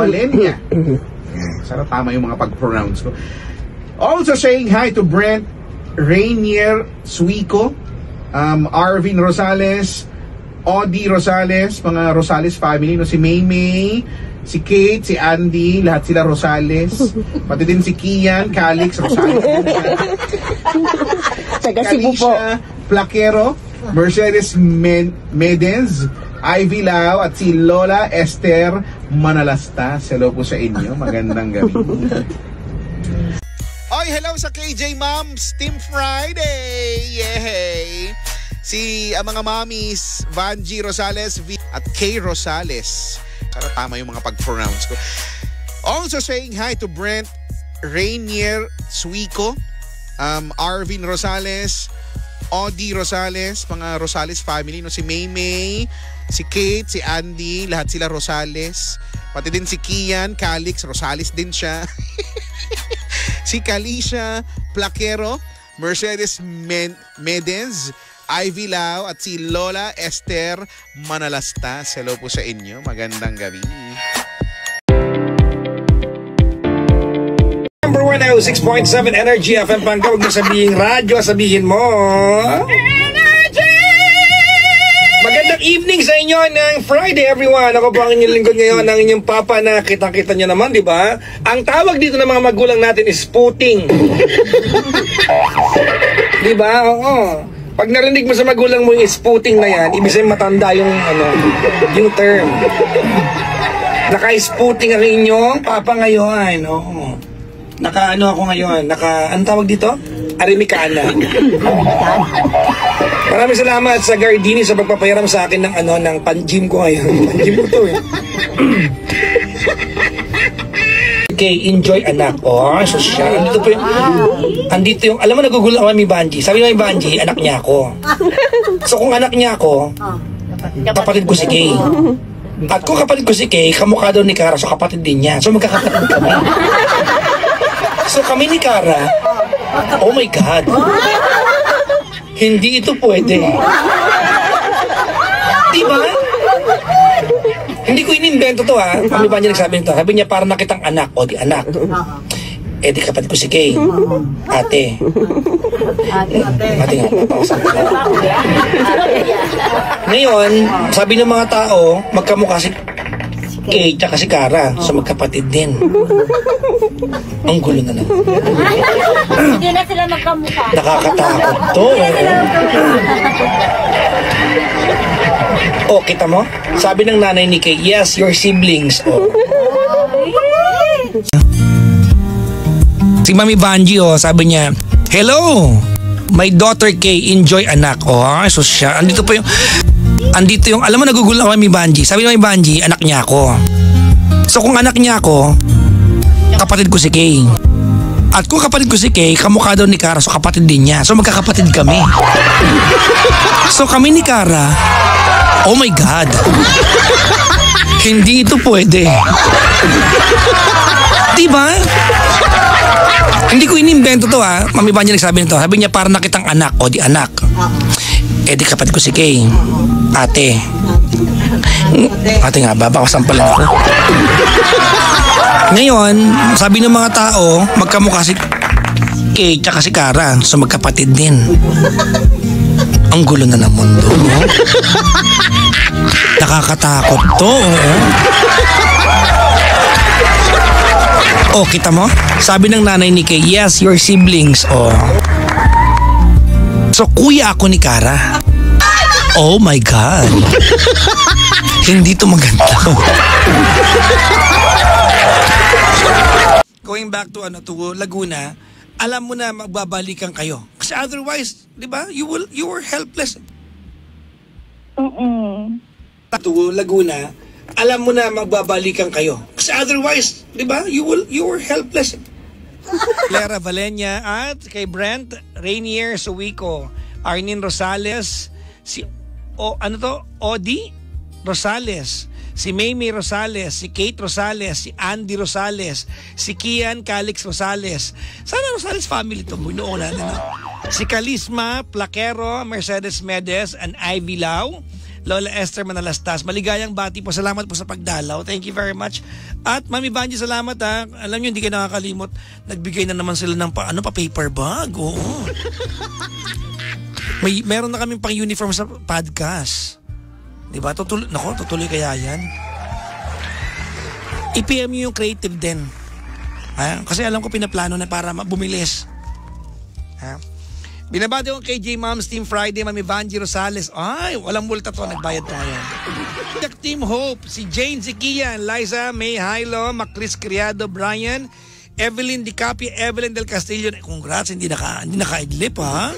Valenia. Sana tama yung mga pag-pronounce ko. Also saying hi to Brent Rainier Suico, Arvin Rosales, Odi Rosales, mga Rosales family, no? Si Maymay, si Kate, si Andy, lahat sila Rosales. Pati din si Kian, Calix, Rosales. Taga Cebu po. Plaquero, Mercedes Medez, Ivy Lau, at si Lola Esther Manalastas. Hello po sa inyo. Magandang gabi. Oy, hello sa KJ Moms Team Friday! Yay! Si mga mommies, Vanji Rosales at Kay Rosales. Sana tama yung mga pag-pronounce ko. Also saying hi to Brent Rainier Suico, Arvin Rosales, Odi Rosales, mga Rosales family, no? Si Maymay, si Kate, si Andy, lahat sila Rosales. Pati din si Kian, Calix, Rosales din siya. Si Kalisha Plaquero, Mercedes Medez, Ivy Lau, at si Lola Esther Manalastas. Hello po sa inyo. Magandang gabi. Number 106.7 Energy FM Pangka. Huwag mo sabihin radyo, sabihin mo Energy! Magandang evening sa inyo ng Friday, everyone. Ako po ang inyong lingkod ngayon, ang inyong papa na kitang-kita nyo naman, di ba? Ang tawag dito ng mga magulang natin is puting. Di ba? Oo. Pag narinig mo sa magulang mo yung isputing na yan, ibig sabihin matanda yung, yung term. Naka-isputing ang inyong papa ngayon. Oo. Naka-ano ako ngayon? Ano tawag dito? Arimikana. Maraming salamat sa Gardini sa pagpapayaram sa akin ng, ng pan-gym ko ngayon. Pan-gym ko to eh. Okay, enjoy anak. Oh, social. Andito yung, alam mo, nagugulo ako ni Banji. Sabi ni Banji, anak niya ako. So kung anak niya ako, kapatid ko si Kay. At kung kapatid ko si Kay, kamukha daw ni Kara, so kapatid din niya. So magkakapatid kami. So kami ni Kara, oh my God. Hindi ito pwede. Diba? Hindi ko inimbento to ha. Kami ba niya nagsabi nito? Sabi niya para nakitang anak. O di anak. Eh di kapatid ko si Kay. Ate. Ate nga. Ngayon, sabi ng mga tao, magkamukha si Kay tsaka si Kara. So magkapatid din. Ang gulo na lang. Hindi na sila magkamukha. Nakakatakot to. Oh, kita mo? Sabi ng nanay ni Kay, yes, your siblings. Oh. Si Mami Banji, sabi niya, hello, my daughter Kay, enjoy anak. Oh, so siya, andito yung, alam mo, nagugulo ako Mami Banji. Sabi ni Mami Banji, anak niya ako. So kung anak niya ako, kapatid ko si Kay. At kung kapatid ko si Kay, kamukha daw ni Kara, so kapatid din niya. So magkakapatid kami. So kami ni Kara, oh my God. Hindi ito pwede. Diba? Hindi ko inimbento to ha. Mami Banji nagsabi nito. Sabi niya para nakitang anak. O di anak. Eh di kapatid ko si Kay. Ate. Ate nga ba? Baka sampalan ako. Ngayon, sabi ng mga tao, magkamukha si Kay tsaka si Kara. So magkapatid din. Ang gulo na ng mundo, no? Nakakatakot to, Oh, kita mo? Sabi ng nanay ni Kay, yes, your siblings, oh. So, kuya ako ni Kara. Oh my God. Hindi to maganda. Going back to Laguna, alam mo na magbabalikan kayo. Kasi otherwise, di ba, you were helpless. To Laguna, alam mo na magbabalikan kayo. Kasi otherwise, di ba, you were helpless. Clara Valenia at kay Brent Rainier Suico, Arnin Rosales, si Odi Rosales, si Maymay Rosales, si Kate Rosales, si Andy Rosales, si Kian Calix Rosales. Sana Rosales family to, bunuo natin. Si Kalisma Plaquero, Mercedes Medez, and Ivy Lau. Lola Esther Manalastas. Maligayang bati po. Salamat po sa pagdalaw. Thank you very much. At Mami Banji, salamat ha. Alam nyo, hindi kayo nakakalimot. Nagbigay na naman sila ng paper bag. Oo. Meron na kaming pang uniform sa podcast. Diba? Tutuloy kaya yan? I-PM nyo yung creative din. Ha? Kasi alam ko pinaplano na para bumilis. Ha? Binabati ko kay J-Moms Team Friday, Mami Banji Rosales. Ay, walang multa to, nagbayad to ngayon. Team Hope, si Jane Zikian, Liza, May Hilo, Macris Criado, Brian, Evelyn Di Capia, Evelyn Del Castillo. Congrats, hindi nakaidlip ha.